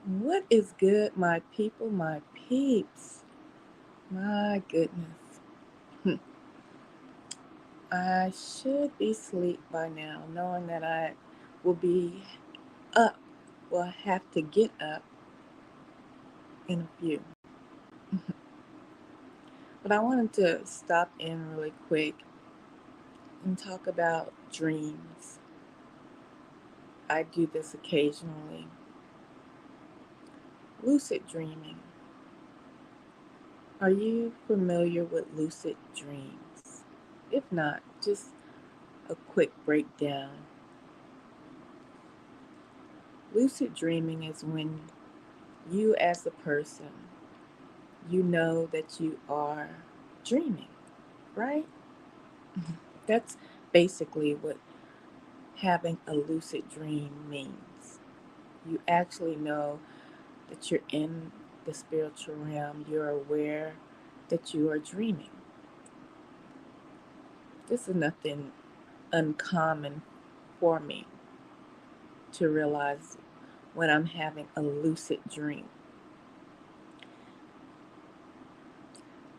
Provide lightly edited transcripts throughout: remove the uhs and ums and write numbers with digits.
What is good, my people, my peeps? My goodness. Hmm. I should be asleep by now, knowing that I will be up, will have to get up in a few. But I wanted to stop in really quick and talk about dreams. I do this occasionally. Lucid dreaming. Are you familiar with lucid dreams? If not, just a quick breakdown. Lucid dreaming is when you, as a person, you know that you are dreaming, right? That's basically what having a lucid dream means. You actually know that you're in the spiritual realm, you're aware that you are dreaming. This is nothing uncommon for me to realize when I'm having a lucid dream.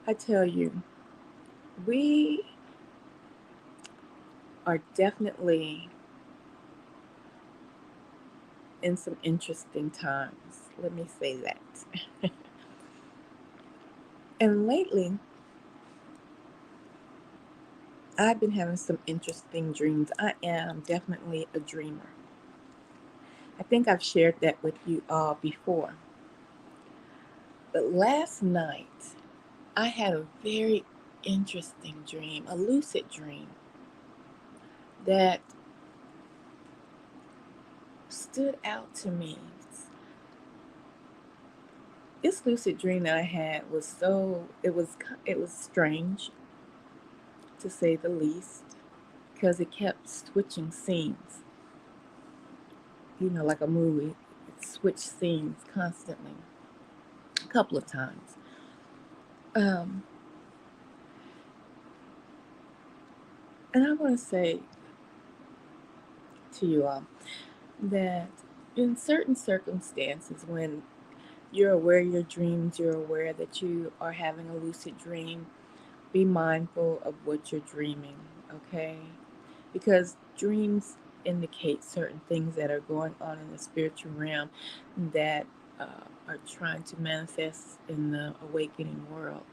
I tell you, we are definitely in some interesting times. Let me say that. And lately, I've been having some interesting dreams. I am definitely a dreamer. I think I've shared that with you all before. But last night, I had a very interesting dream, a lucid dream that stood out to me. This lucid dream that I had was it was strange to say the least because it kept switching scenes. Like a movie, it switched scenes constantly, a couple of times. Um, and I want to say to you all that in certain circumstances, when you're aware of your dreams, you're aware that you are having a lucid dream, be mindful of what you're dreaming, okay? Because dreams indicate certain things that are going on in the spiritual realm that are trying to manifest in the awakening world.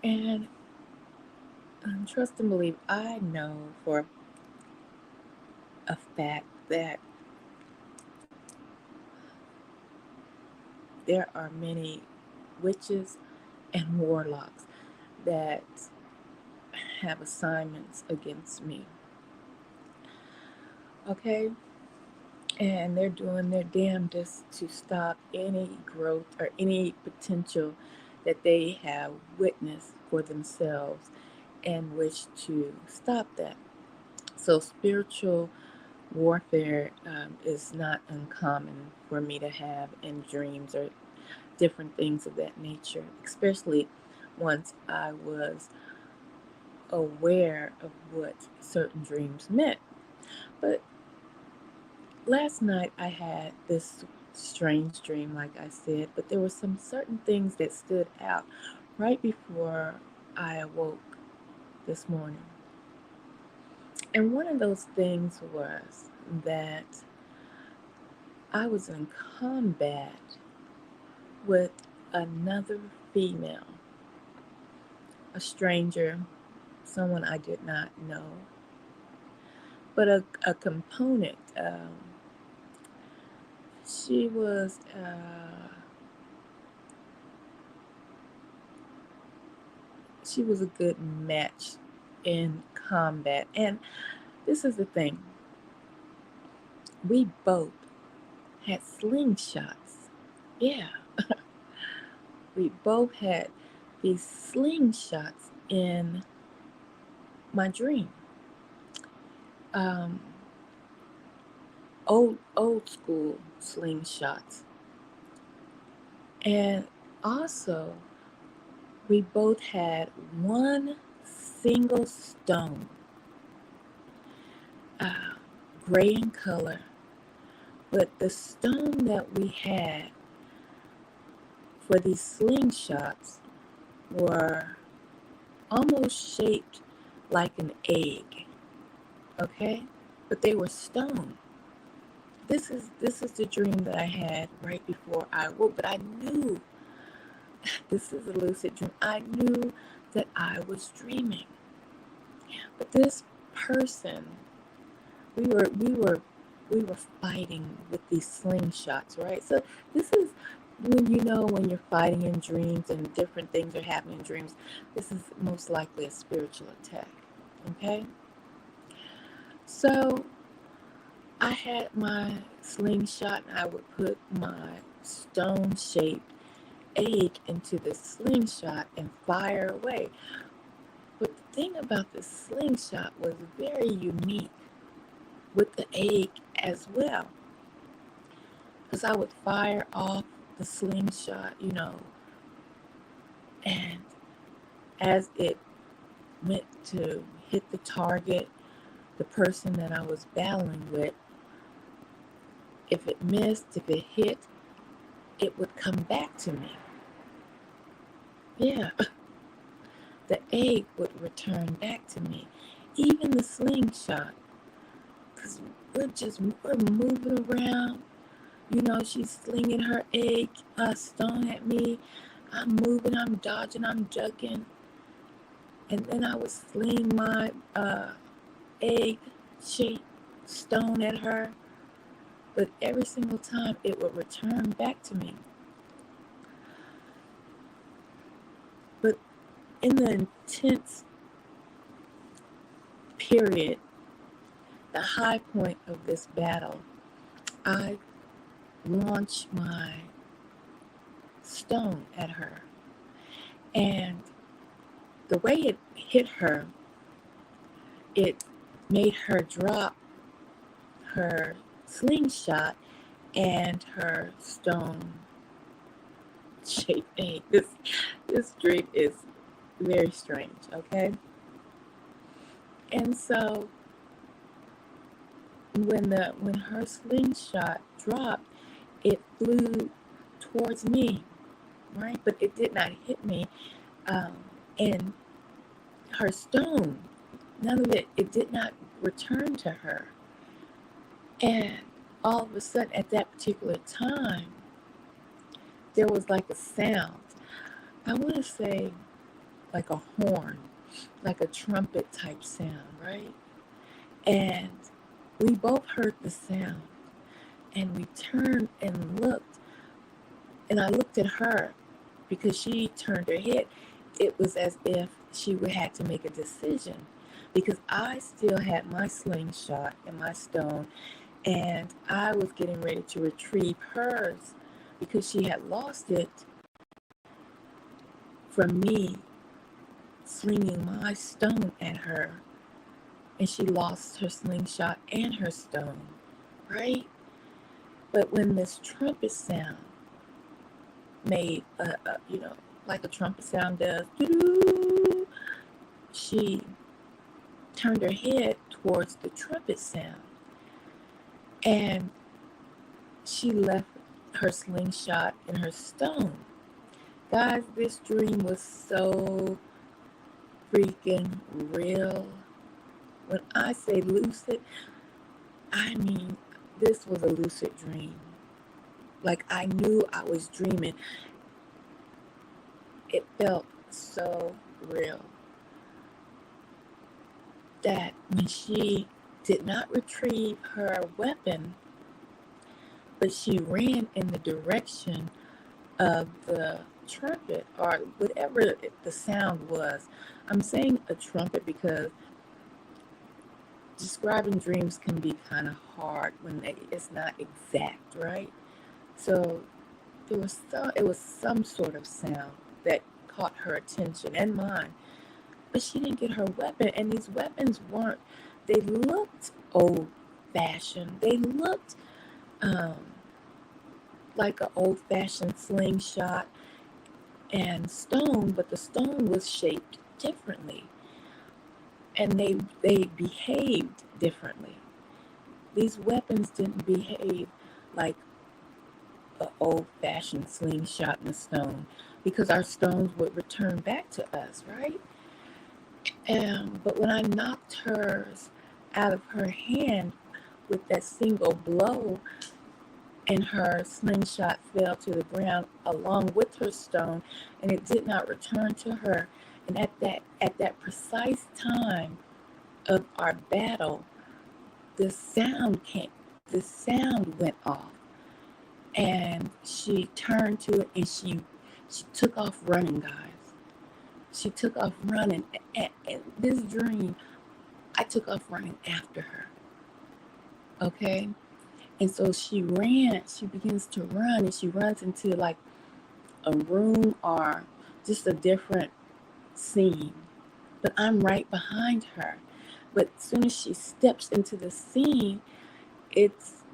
And trust and believe, I know for a fact that there are many witches and warlocks that have assignments against me. Okay? And they're doing their damnedest to stop any growth or any potential that they have witnessed for themselves and wish to stop that. So, spiritual warfare is not uncommon for me to have in dreams or different things of that nature, especially once I was aware of what certain dreams meant. But last night I had this strange dream, like I said, but there were some certain things that stood out right before I awoke this morning. And one of those things was that I was in combat with another female, a stranger, someone I did not know, but a component. She was she was a good match in combat. And this is the thing: we both had slingshots. Yeah, we both had these slingshots in my dream. Um, old school slingshots, and also we both had one single stone, uh, gray in color, But the stone that we had for these slingshots were almost shaped like an egg, okay? But they were stone. This is the dream that I had right before I woke, but I knew this is a lucid dream. I knew that I was dreaming. But this person, we were we were we were fighting with these slingshots, right? So this is when you're fighting in dreams and different things are happening in dreams, this is most likely a spiritual attack. Okay? So I had my slingshot and I would put my stone shaped egg into the slingshot and fire away. But the thing about the slingshot was very unique with the egg as well. Because I would fire off the slingshot, and as it went to hit the target, the person that I was battling with, if it missed, if it hit, it would come back to me. Yeah, the egg would return back to me. Even the slingshot, because we're moving around. She's slinging her egg stone at me. I'm moving, I'm dodging, I'm ducking. And then I would sling my egg-shaped stone at her. But every single time it would return back to me. But in the intense period, the high point of this battle, I launched my stone at her. And the way it hit her, it made her drop her slingshot and her stone shaped egg. This dream is very strange, okay? And so when her slingshot dropped, it flew towards me, right? But it did not hit me. And her stone, none of it did not return to her. And all of a sudden, at that particular time, there was like a sound. I want to say like a horn, like a trumpet type sound, right? And we both heard the sound. And we turned and looked. And I looked at her because she turned her head. It was as if she would have to make a decision because I still had my slingshot and my stone, and I was getting ready to retrieve hers because she had lost it from me slinging my stone at her, and she lost her slingshot and her stone, right? But when this trumpet sound made like a trumpet sound does, she turned her head towards the trumpet sound, and she left her slingshot and her stone. Guys, this dream was so freaking real. When I say lucid, I mean this was a lucid dream. Like I knew I was dreaming. It felt so real that when she did not retrieve her weapon, but she ran in the direction of the trumpet or whatever the sound was. I'm saying a trumpet because describing dreams can be kind of hard when it's not exact, right? So it was some sort of sound that caught her attention and mine, but she didn't get her weapon. And these weapons they looked old-fashioned. They looked like an old-fashioned slingshot and stone, but the stone was shaped differently, and they behaved differently. These weapons didn't behave like an old-fashioned slingshot in a stone, because our stones would return back to us, right? But when I knocked hers out of her hand with that single blow, and her slingshot fell to the ground along with her stone, and it did not return to her. And at that precise time of our battle, the sound came. The sound went off, and she turned to it, and she took off running, guys. She took off running. And this dream, I took off running after her. Okay, and so she ran. She begins to run, and she runs into like a room or just a different scene. But I'm right behind her. But as soon as she steps into the scene, it's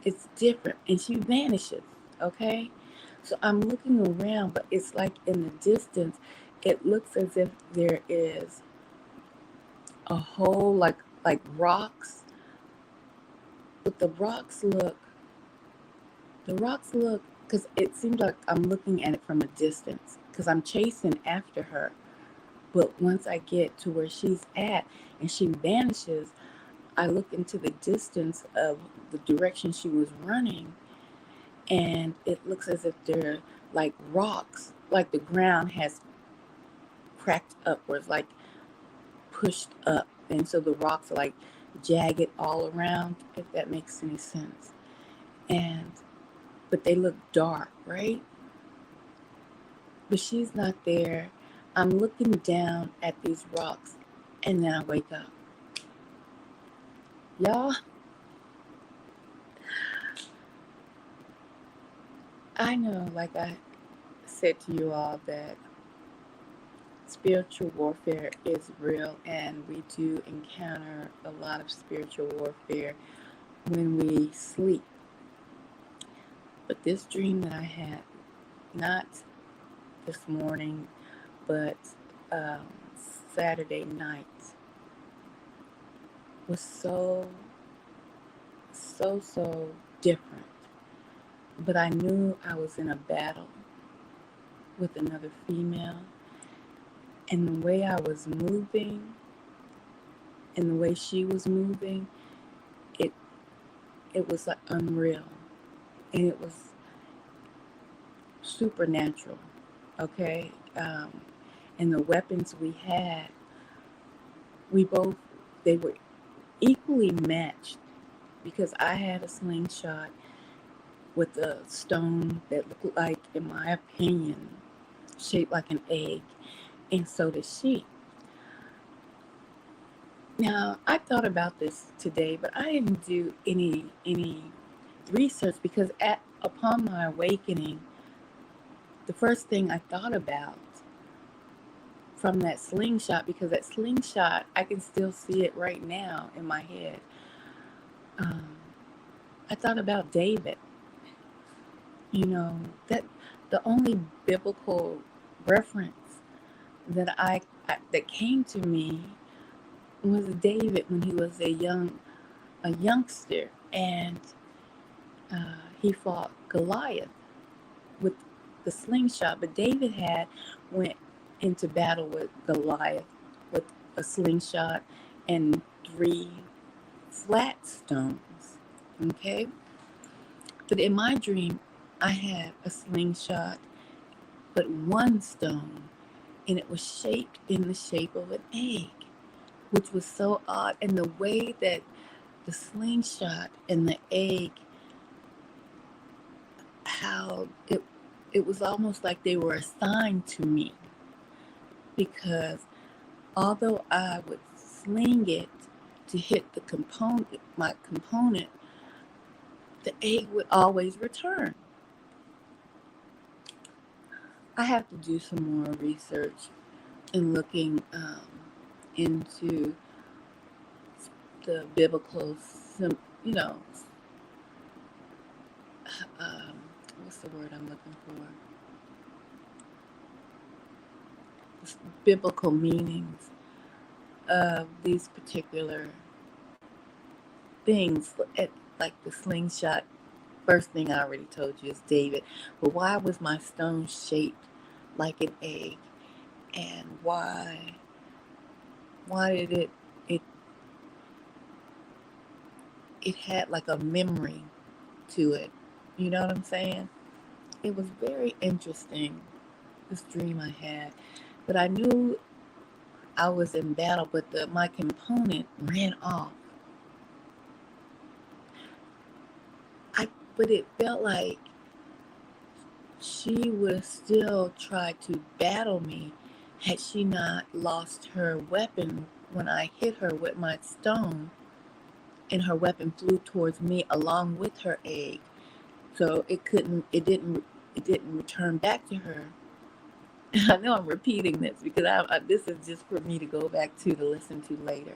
it's different, and she vanishes. Okay, so I'm looking around, but it's like in the distance, it looks as if there is a hole, like rocks. But the rocks look, because it seems like I'm looking at it from a distance, because I'm chasing after her. But once I get to where she's at and she vanishes, I look into the distance of the direction she was running, and it looks as if they're like rocks, like the ground has cracked upwards, like pushed up. And so the rocks are like jagged all around, if that makes any sense. And but they look dark, right? But she's not there. I'm looking down at these rocks, and then I wake up. Y'all, I know, like I said to you all, that spiritual warfare is real, and we do encounter a lot of spiritual warfare when we sleep. But this dream that I had, not this morning, but um, Saturday night, was so different. But I knew I was in a battle with another female, and the way I was moving and the way she was moving, it it was like unreal, and it was supernatural. Okay, and the weapons we had, we both they were equally matched, because I had a slingshot with a stone that looked like, in my opinion, shaped like an egg, and so did she. Now, I thought about this today, but I didn't do any research, because upon my awakening, the first thing I thought about from that slingshot, because that slingshot, I can still see it right now in my head. Um, I thought about David. That the only biblical reference that that came to me was David when he was a youngster, and he fought Goliath with the slingshot. But David had went into battle with Goliath with a slingshot and 3 flat stones. Okay, but in my dream, I had a slingshot but 1 stone, and it was shaped in the shape of an egg, which was so odd. And the way that the slingshot and the egg, how it was almost like they were assigned to me, because although I would sling it to hit my component, the egg would always return. I have to do some more research and looking into the biblical, you know, um, what's the word I'm looking for? Biblical meanings of these particular things, like the slingshot First thing I already told you is David. But why was my stone shaped like an egg? And why did it it had like a memory to it? You know what I'm saying? It was very interesting, this dream I had. But I knew I was in battle, but my component ran off. I but it felt like she would still try to battle me had she not lost her weapon when I hit her with my stone, and her weapon flew towards me along with her egg. So it didn't return back to her. I know I'm repeating this because this is just for me to go back to listen to later,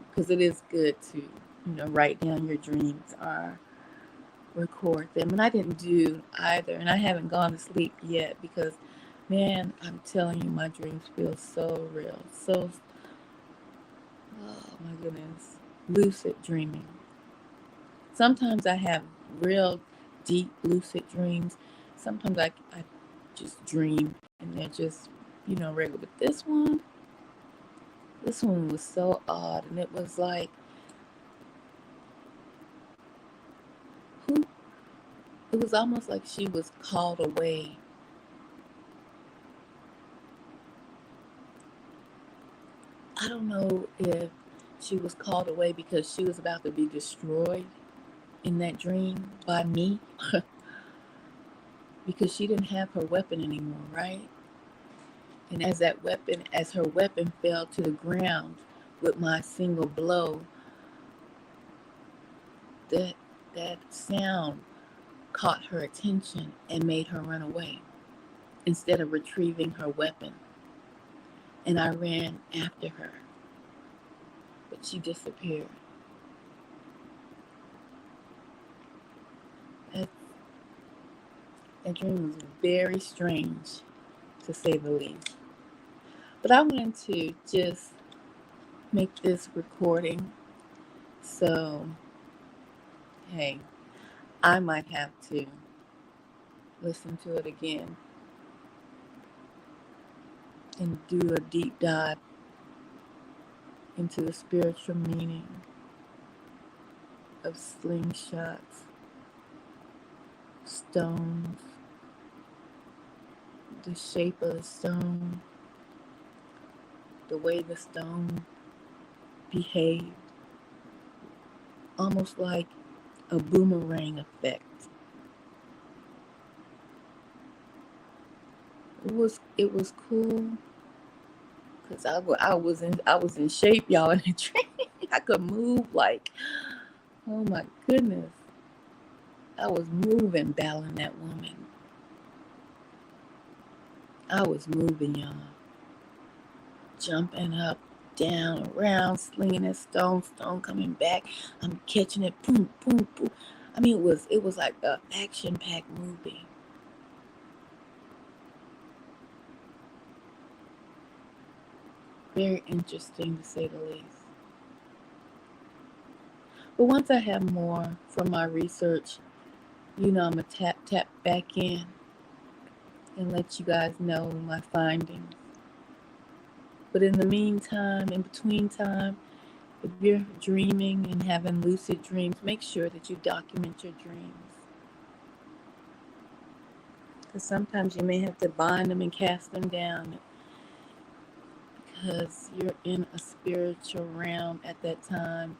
because it is good to write down your dreams or record them. And I didn't do either, and I haven't gone to sleep yet because, man, I'm telling you, my dreams feel so real. So, oh my goodness, lucid dreaming. Sometimes I have real deep lucid dreams. Sometimes I just dream and they're just, regular. But this one was so odd, and it was like, who? It was almost like she was called away. I don't know if she was called away because she was about to be destroyed in that dream by me, because she didn't have her weapon anymore, right? And as her weapon fell to the ground with my single blow, that that sound caught her attention and made her run away instead of retrieving her weapon. And I ran after her, but she disappeared. That, that dream was very strange, to say the least. But I wanted to just make this recording, so hey, I might have to listen to it again and do a deep dive into the spiritual meaning of slingshots, stones, the shape of the stone, the way the stone behaved, almost like a boomerang effect. It was cool because I was in shape, y'all, in the train. I could move like, oh my goodness, I was moving, battling that woman. I was moving, y'all, jumping up, down, around, slinging that stone coming back. I'm catching it, boom, boom, boom. I mean, it was like an action-packed movie. Very interesting, to say the least. But once I have more from my research, I'm gonna tap back in and let you guys know my findings. But in the meantime, in between time, if you're dreaming and having lucid dreams, make sure that you document your dreams. Because sometimes you may have to bind them and cast them down because you're in a spiritual realm at that time,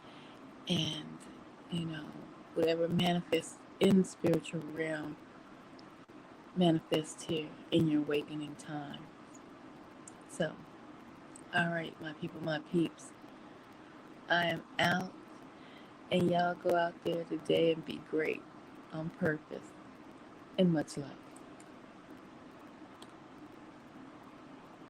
and whatever manifests in the spiritual realm manifests here in your awakening time. So, all right, my people, my peeps, I am out, and y'all go out there today and be great on purpose, and much love.